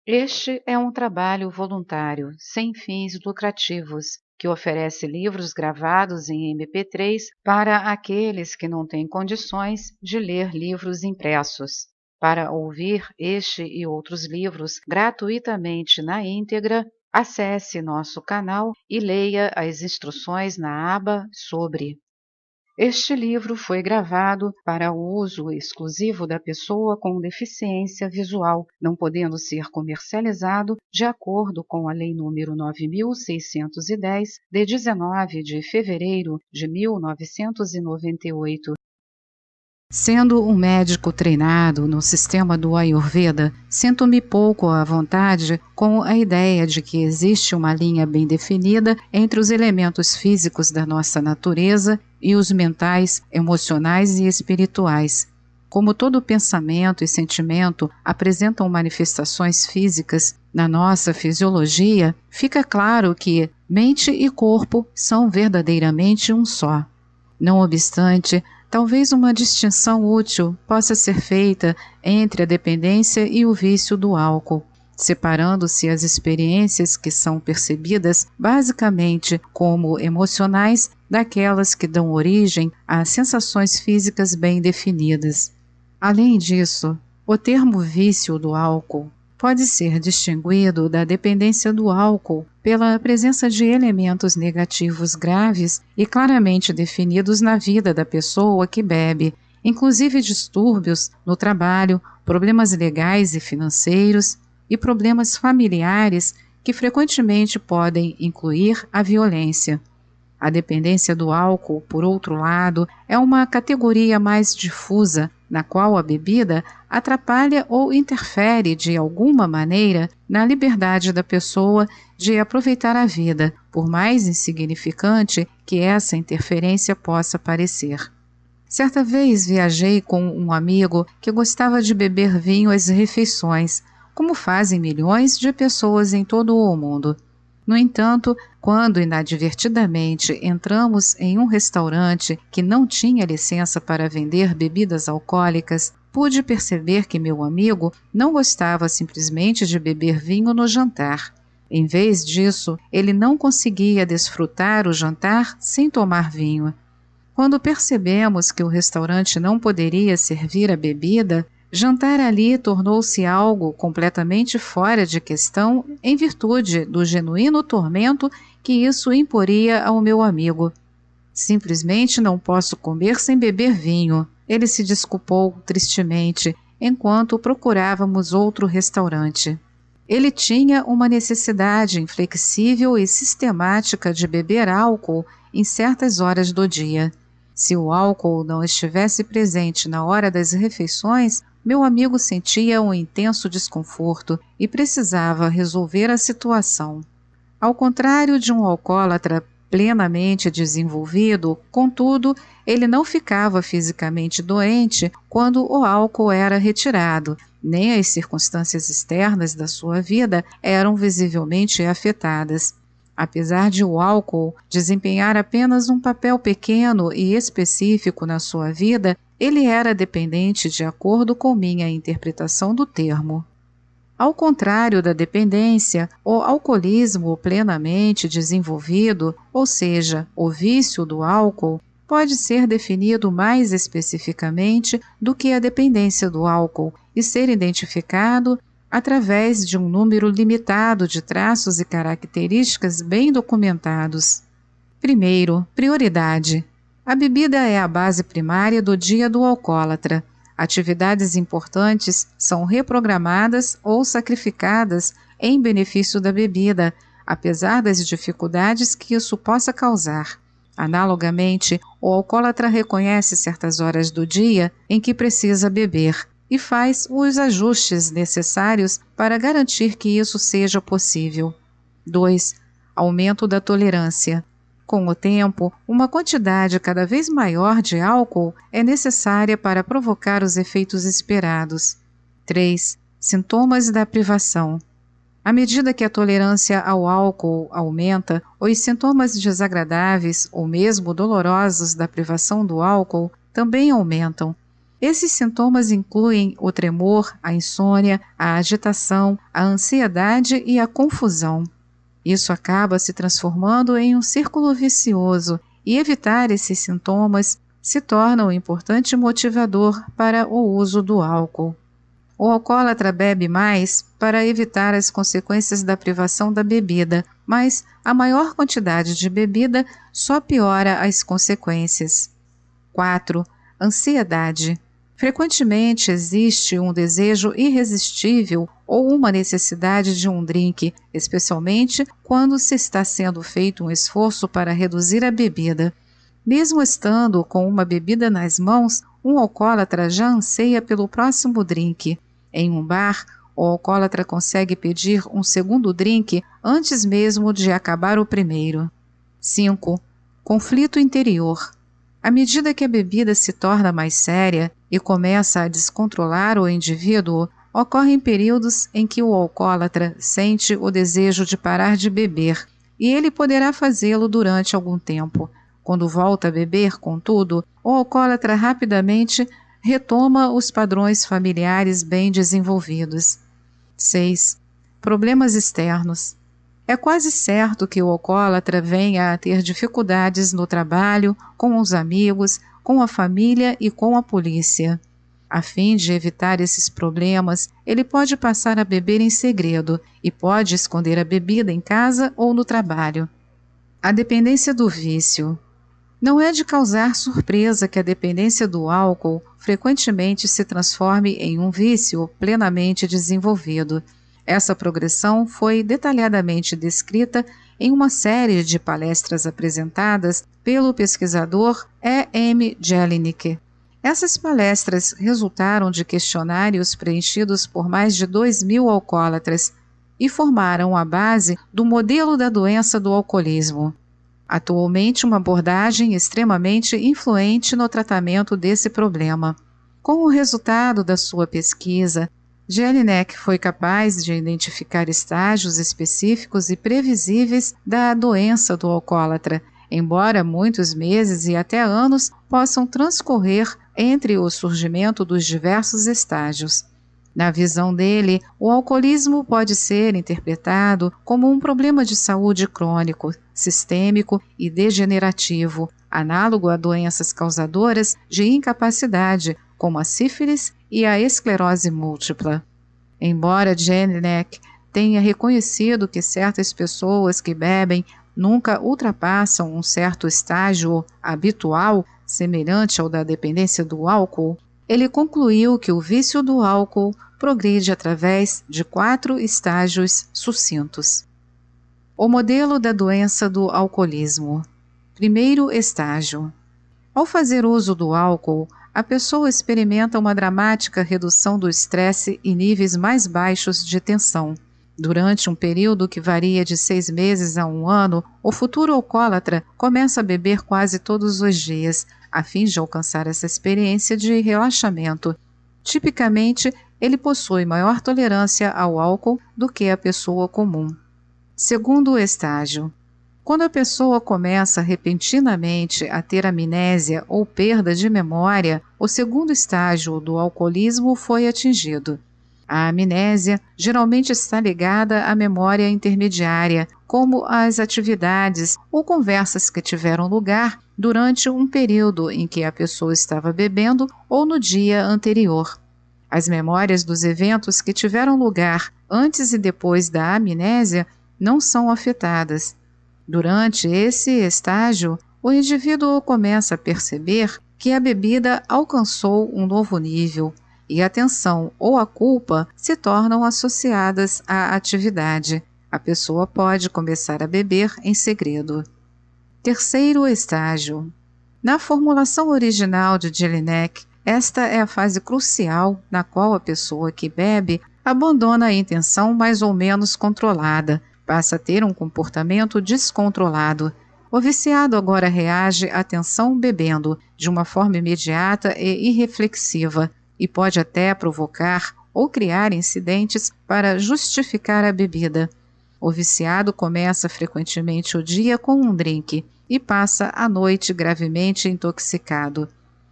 Este é um trabalho voluntário, sem fins lucrativos, que oferece livros gravados em MP3 para aqueles que não têm condições de ler livros impressos. Para ouvir este e outros livros gratuitamente na íntegra, acesse nosso canal e leia as instruções na aba Sobre. Este livro foi gravado para o uso exclusivo da pessoa com deficiência visual, não podendo ser comercializado de acordo com a Lei nº 9.610, de 19 de fevereiro de 1998. Sendo um médico treinado no sistema do Ayurveda, sinto-me pouco à vontade com a ideia de que existe uma linha bem definida entre os elementos físicos da nossa natureza e os mentais, emocionais e espirituais. Como todo pensamento e sentimento apresentam manifestações físicas na nossa fisiologia, fica claro que mente e corpo são verdadeiramente um só. Não obstante, talvez uma distinção útil possa ser feita entre a dependência e o vício do álcool, separando-se as experiências que são percebidas basicamente como emocionais daquelas que dão origem a sensações físicas bem definidas. Além disso, o termo vício do álcool pode ser distinguido da dependência do álcool pela presença de elementos negativos graves e claramente definidos na vida da pessoa que bebe, inclusive distúrbios no trabalho, problemas legais e financeiros e problemas familiares que frequentemente podem incluir a violência. A dependência do álcool, por outro lado, é uma categoria mais difusa, na qual a bebida atrapalha ou interfere de alguma maneira na liberdade da pessoa de aproveitar a vida, por mais insignificante que essa interferência possa parecer. Certa vez viajei com um amigo que gostava de beber vinho às refeições, como fazem milhões de pessoas em todo o mundo. No entanto, quando inadvertidamente entramos em um restaurante que não tinha licença para vender bebidas alcoólicas, pude perceber que meu amigo não gostava simplesmente de beber vinho no jantar. Em vez disso, ele não conseguia desfrutar o jantar sem tomar vinho. Quando percebemos que o restaurante não poderia servir a bebida, jantar ali tornou-se algo completamente fora de questão em virtude do genuíno tormento que isso imporia ao meu amigo. Simplesmente não posso comer sem beber vinho, ele se desculpou tristemente, enquanto procurávamos outro restaurante. Ele tinha uma necessidade inflexível e sistemática de beber álcool em certas horas do dia. Se o álcool não estivesse presente na hora das refeições, meu amigo sentia um intenso desconforto e precisava resolver a situação. Ao contrário de um alcoólatra plenamente desenvolvido, contudo, ele não ficava fisicamente doente quando o álcool era retirado, nem as circunstâncias externas da sua vida eram visivelmente afetadas. Apesar de o álcool desempenhar apenas um papel pequeno e específico na sua vida, ele era dependente de acordo com minha interpretação do termo. Ao contrário da dependência, o alcoolismo plenamente desenvolvido, ou seja, o vício do álcool, pode ser definido mais especificamente do que a dependência do álcool e ser identificado através de um número limitado de traços e características bem documentados. Primeiro, prioridade. A bebida é a base primária do dia do alcoólatra. Atividades importantes são reprogramadas ou sacrificadas em benefício da bebida, apesar das dificuldades que isso possa causar. Analogamente, o alcoólatra reconhece certas horas do dia em que precisa beber e faz os ajustes necessários para garantir que isso seja possível. 2. Aumento da tolerância. Com o tempo, uma quantidade cada vez maior de álcool é necessária para provocar os efeitos esperados. 3. Sintomas da privação. À medida que a tolerância ao álcool aumenta, os sintomas desagradáveis ou mesmo dolorosos da privação do álcool também aumentam. Esses sintomas incluem o tremor, a insônia, a agitação, a ansiedade e a confusão. Isso acaba se transformando em um círculo vicioso e evitar esses sintomas se torna um importante motivador para o uso do álcool. O alcoólatra bebe mais para evitar as consequências da privação da bebida, mas a maior quantidade de bebida só piora as consequências. 4. Ansiedade. Frequentemente existe um desejo irresistível ou uma necessidade de um drink, especialmente quando se está sendo feito um esforço para reduzir a bebida. Mesmo estando com uma bebida nas mãos, um alcoólatra já anseia pelo próximo drink. Em um bar, o alcoólatra consegue pedir um segundo drink antes mesmo de acabar o primeiro. 5. Conflito interior. À medida que a bebida se torna mais séria e começa a descontrolar o indivíduo, ocorrem períodos em que o alcoólatra sente o desejo de parar de beber, e ele poderá fazê-lo durante algum tempo. Quando volta a beber, contudo, o alcoólatra rapidamente retoma os padrões familiares bem desenvolvidos. 6. Problemas externos. É quase certo que o alcoólatra venha a ter dificuldades no trabalho, com os amigos, com a família e com a polícia. A fim de evitar esses problemas, ele pode passar a beber em segredo e pode esconder a bebida em casa ou no trabalho. A dependência do vício. Não é de causar surpresa que a dependência do álcool frequentemente se transforme em um vício plenamente desenvolvido. Essa progressão foi detalhadamente descrita em uma série de palestras apresentadas pelo pesquisador E. M. Jelinek. Essas palestras resultaram de questionários preenchidos por mais de 2.000 alcoólatras e formaram a base do modelo da doença do alcoolismo. Atualmente, uma abordagem extremamente influente no tratamento desse problema. Com o resultado da sua pesquisa, Jelinek foi capaz de identificar estágios específicos e previsíveis da doença do alcoólatra, embora muitos meses e até anos possam transcorrer entre o surgimento dos diversos estágios. Na visão dele, o alcoolismo pode ser interpretado como um problema de saúde crônico, sistêmico e degenerativo, análogo a doenças causadoras de incapacidade, como a sífilis e a esclerose múltipla. Embora Jelinek tenha reconhecido que certas pessoas que bebem nunca ultrapassam um certo estágio habitual, semelhante ao da dependência do álcool, ele concluiu que o vício do álcool progride através de 4 estágios sucintos. O modelo da doença do alcoolismo. Primeiro estágio. Ao fazer uso do álcool, a pessoa experimenta uma dramática redução do estresse e níveis mais baixos de tensão. Durante um período que varia de 6 meses a 1 ano, o futuro alcoólatra começa a beber quase todos os dias, a fim de alcançar essa experiência de relaxamento. Tipicamente, ele possui maior tolerância ao álcool do que a pessoa comum. Segundo estágio. Quando a pessoa começa repentinamente a ter amnésia ou perda de memória, o segundo estágio do alcoolismo foi atingido. A amnésia geralmente está ligada à memória intermediária, como as atividades ou conversas que tiveram lugar durante um período em que a pessoa estava bebendo ou no dia anterior. As memórias dos eventos que tiveram lugar antes e depois da amnésia não são afetadas. Durante esse estágio, o indivíduo começa a perceber que a bebida alcançou um novo nível e a tensão ou a culpa se tornam associadas à atividade. A pessoa pode começar a beber em segredo. Terceiro estágio. Na formulação original de Jelinek, esta é a fase crucial na qual a pessoa que bebe abandona a intenção mais ou menos controlada, passa a ter um comportamento descontrolado. O viciado agora reage à tensão bebendo de uma forma imediata e irreflexiva e pode até provocar ou criar incidentes para justificar a bebida. O viciado começa frequentemente o dia com um drink e passa a noite gravemente intoxicado.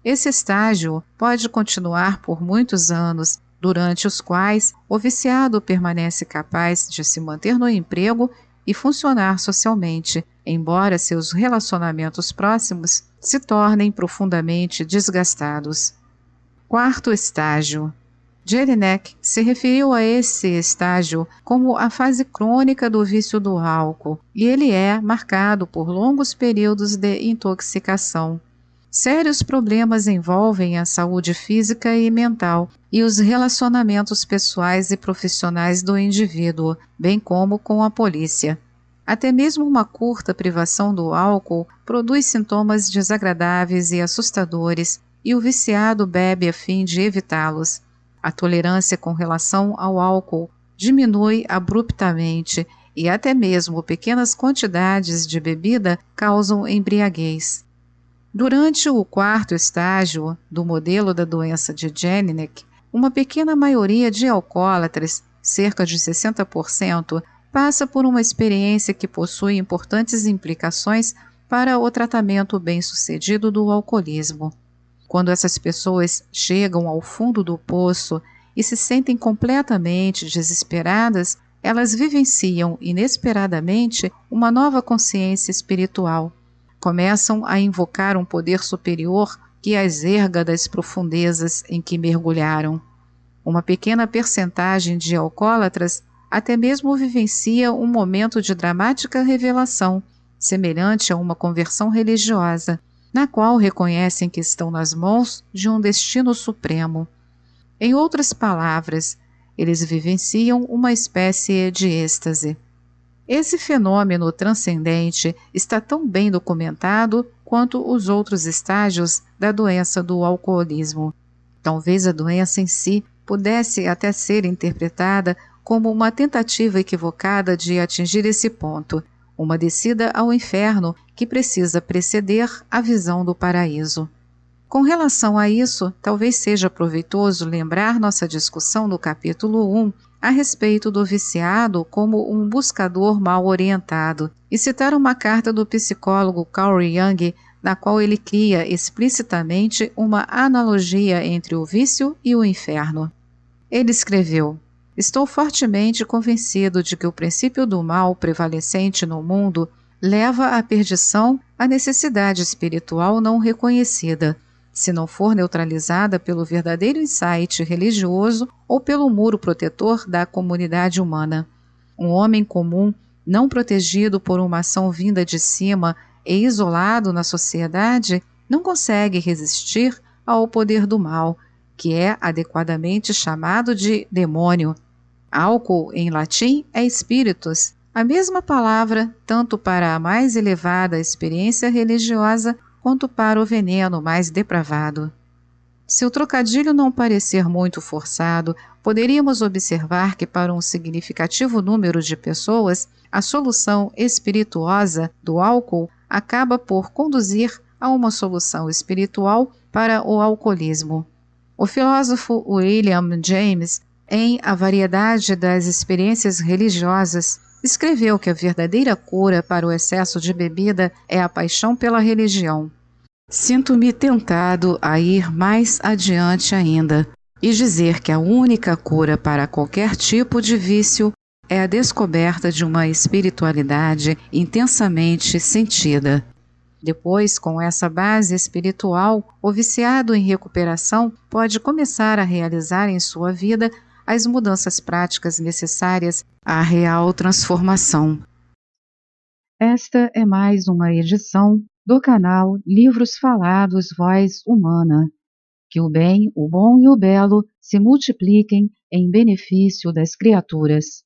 Esse estágio pode continuar por muitos anos, durante os quais o viciado permanece capaz de se manter no emprego e funcionar socialmente, embora seus relacionamentos próximos se tornem profundamente desgastados. Quarto estágio. Jelinek se referiu a esse estágio como a fase crônica do vício do álcool, e ele é marcado por longos períodos de intoxicação. Sérios problemas envolvem a saúde física e mental e os relacionamentos pessoais e profissionais do indivíduo, bem como com a polícia. Até mesmo uma curta privação do álcool produz sintomas desagradáveis e assustadores, e o viciado bebe a fim de evitá-los. A tolerância com relação ao álcool diminui abruptamente e até mesmo pequenas quantidades de bebida causam embriaguez. Durante o quarto estágio do modelo da doença de Jelinek, uma pequena maioria de alcoólatras, cerca de 60%, passa por uma experiência que possui importantes implicações para o tratamento bem-sucedido do alcoolismo. Quando essas pessoas chegam ao fundo do poço e se sentem completamente desesperadas, elas vivenciam inesperadamente uma nova consciência espiritual. Começam a invocar um poder superior que as erga das profundezas em que mergulharam. Uma pequena percentagem de alcoólatras até mesmo vivencia um momento de dramática revelação, semelhante a uma conversão religiosa, na qual reconhecem que estão nas mãos de um destino supremo. Em outras palavras, eles vivenciam uma espécie de êxtase. Esse fenômeno transcendente está tão bem documentado quanto os outros estágios da doença do alcoolismo. Talvez a doença em si pudesse até ser interpretada como uma tentativa equivocada de atingir esse ponto, uma descida ao inferno que precisa preceder a visão do paraíso. Com relação a isso, talvez seja proveitoso lembrar nossa discussão no capítulo 1 a respeito do viciado como um buscador mal orientado e citar uma carta do psicólogo Carl Jung, na qual ele cria explicitamente uma analogia entre o vício e o inferno. Ele escreveu: "Estou fortemente convencido de que o princípio do mal prevalecente no mundo leva à perdição a necessidade espiritual não reconhecida, se não for neutralizada pelo verdadeiro insight religioso ou pelo muro protetor da comunidade humana. Um homem comum, não protegido por uma ação vinda de cima e isolado na sociedade, não consegue resistir ao poder do mal, que é adequadamente chamado de demônio. Álcool, em latim, é spiritus, a mesma palavra tanto para a mais elevada experiência religiosa quanto para o veneno mais depravado." Se o trocadilho não parecer muito forçado, poderíamos observar que para um significativo número de pessoas, a solução espirituosa do álcool acaba por conduzir a uma solução espiritual para o alcoolismo. O filósofo William James, em A Variedade das Experiências Religiosas, escreveu que a verdadeira cura para o excesso de bebida é a paixão pela religião. Sinto-me tentado a ir mais adiante ainda e dizer que a única cura para qualquer tipo de vício é a descoberta de uma espiritualidade intensamente sentida. Depois, com essa base espiritual, o viciado em recuperação pode começar a realizar em sua vida as mudanças práticas necessárias à real transformação. Esta é mais uma edição do canal Livros Falados Voz Humana. Que o bem, o bom e o belo se multipliquem em benefício das criaturas.